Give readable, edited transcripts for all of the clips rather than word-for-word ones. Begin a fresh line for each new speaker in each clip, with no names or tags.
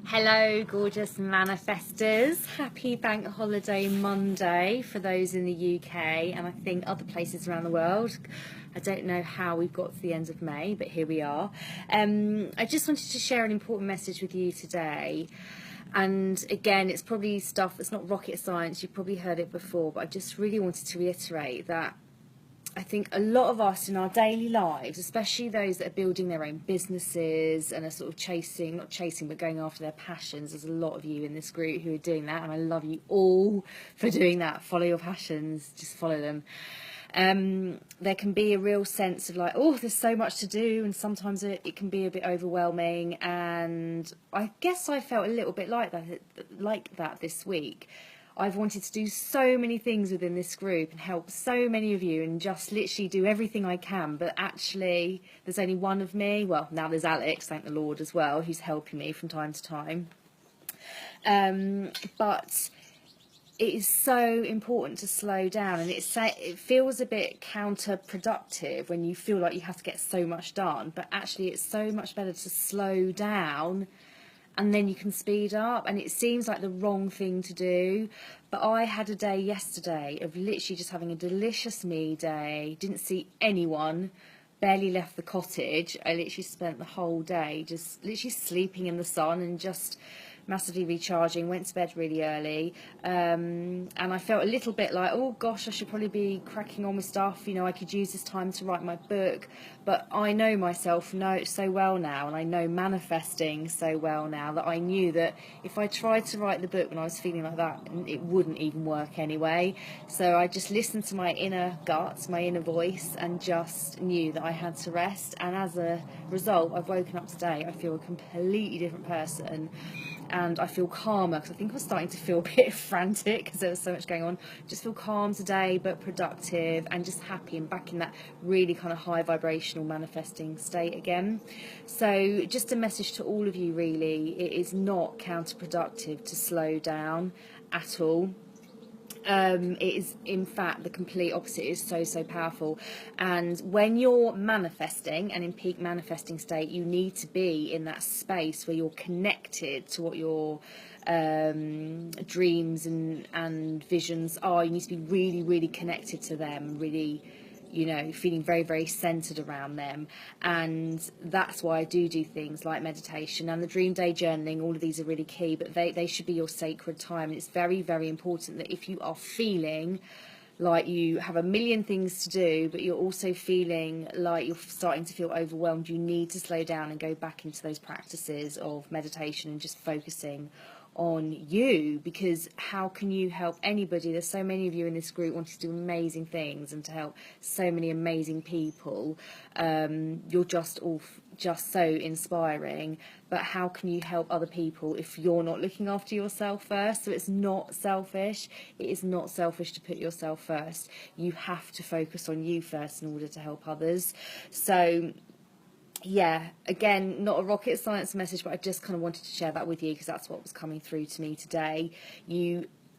Hello, gorgeous manifestors. Happy Bank Holiday Monday for those in the UK and I think other places around the world. I don't know how we've got to the end of May, but here we are. I just wanted to share an important message with you today. And again, it's probably stuff that's not rocket science. You've probably heard it before, but I just really wanted to reiterate that I think a lot of us in our daily lives, especially those that are building their own businesses and are sort of not chasing, but going after their passions. There's a lot of you in this group who are doing that, and I love you all for doing that. Follow your passions, just follow them. There can be a real sense of like, oh, there's so much to do, and sometimes it can be a bit overwhelming. And I guess I felt a little bit like that this week. I've wanted to do so many things within this group and help so many of you and just literally do everything I can, but actually there's only one of me. Well, now there's Alex, thank the Lord, as well, who's helping me from time to time. But it is so important to slow down, and it feels a bit counterproductive when you feel like you have to get so much done, but actually it's so much better to slow down and then you can speed up. And it seems like the wrong thing to do, but I had a day yesterday of literally just having a delicious me day, didn't see anyone, barely left the cottage. I literally spent the whole day just literally sleeping in the sun and just massively recharging, went to bed really early, and I felt a little bit like, oh gosh, I should probably be cracking on with stuff, you know, I could use this time to write my book. But I know myself so well now, and I know manifesting so well now, that I knew that if I tried to write the book when I was feeling like that, it wouldn't even work anyway. So I just listened to my inner gut, my inner voice, and just knew that I had to rest. And as a result, I've woken up today, I feel a completely different person. And I feel calmer, because I think I was starting to feel a bit frantic because there was so much going on. Just feel calm today, but productive and just happy and back in that really kind of high vibrational manifesting state again. So just a message to all of you, really, it is not counterproductive to slow down at all. It is, in fact, the complete opposite. It is so powerful. And when you're manifesting and in peak manifesting state, you need to be in that space where you're connected to what your dreams and visions are. You need to be really connected to them, really, you know, feeling very centered around them. And that's why I do things like meditation and the dream day journaling. All of these are really key, but they should be your sacred time. And it's very important that if you are feeling like you have a million things to do, but you're also feeling like you're starting to feel overwhelmed, you need to slow down and go back into those practices of meditation and just focusing on you. Because how can you help anybody? There's so many of you in this group wanting to do amazing things and to help so many amazing people. You're just so inspiring, but how can you help other people if you're not looking after yourself first? So it's not selfish. It is not selfish to put yourself first. You have to focus on you first in order to help others. So yeah, again, not a rocket science message, but I just kind of wanted to share that with you because that's what was coming through to me today.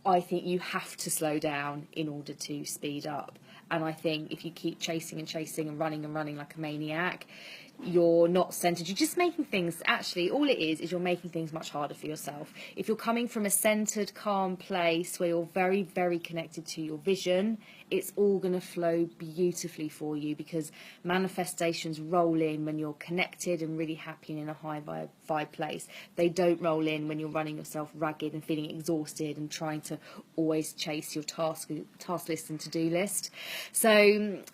I think you have to slow down in order to speed up. And I think if you keep chasing and running like a maniac, you're not centered. You're just making things, actually, all it is you're making things much harder for yourself. If you're coming from a centered, calm place where you're very connected to your vision, it's all going to flow beautifully for you, because manifestations roll in when you're connected and really happy and in a high vibe place. They don't roll in when you're running yourself ragged and feeling exhausted and trying to always chase your task list and to-do list. So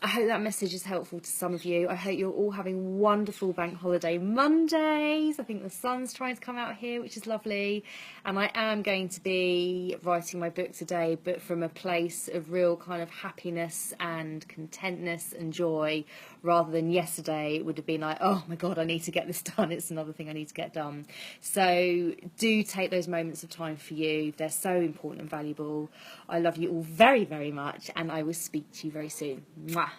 I hope that message is helpful to some of you. I hope you're all having wonderful Bank Holiday Mondays. I think the sun's trying to come out here, which is lovely. And I am going to be writing my book today, but from a place of real kind of happiness and contentness and joy, rather than yesterday it would have been like, oh my God, I need to get this done. It's another thing I need to get done. So do take those moments of time for you. They're so important and valuable. I love you all very much, and I will speak to you very soon. Mwah.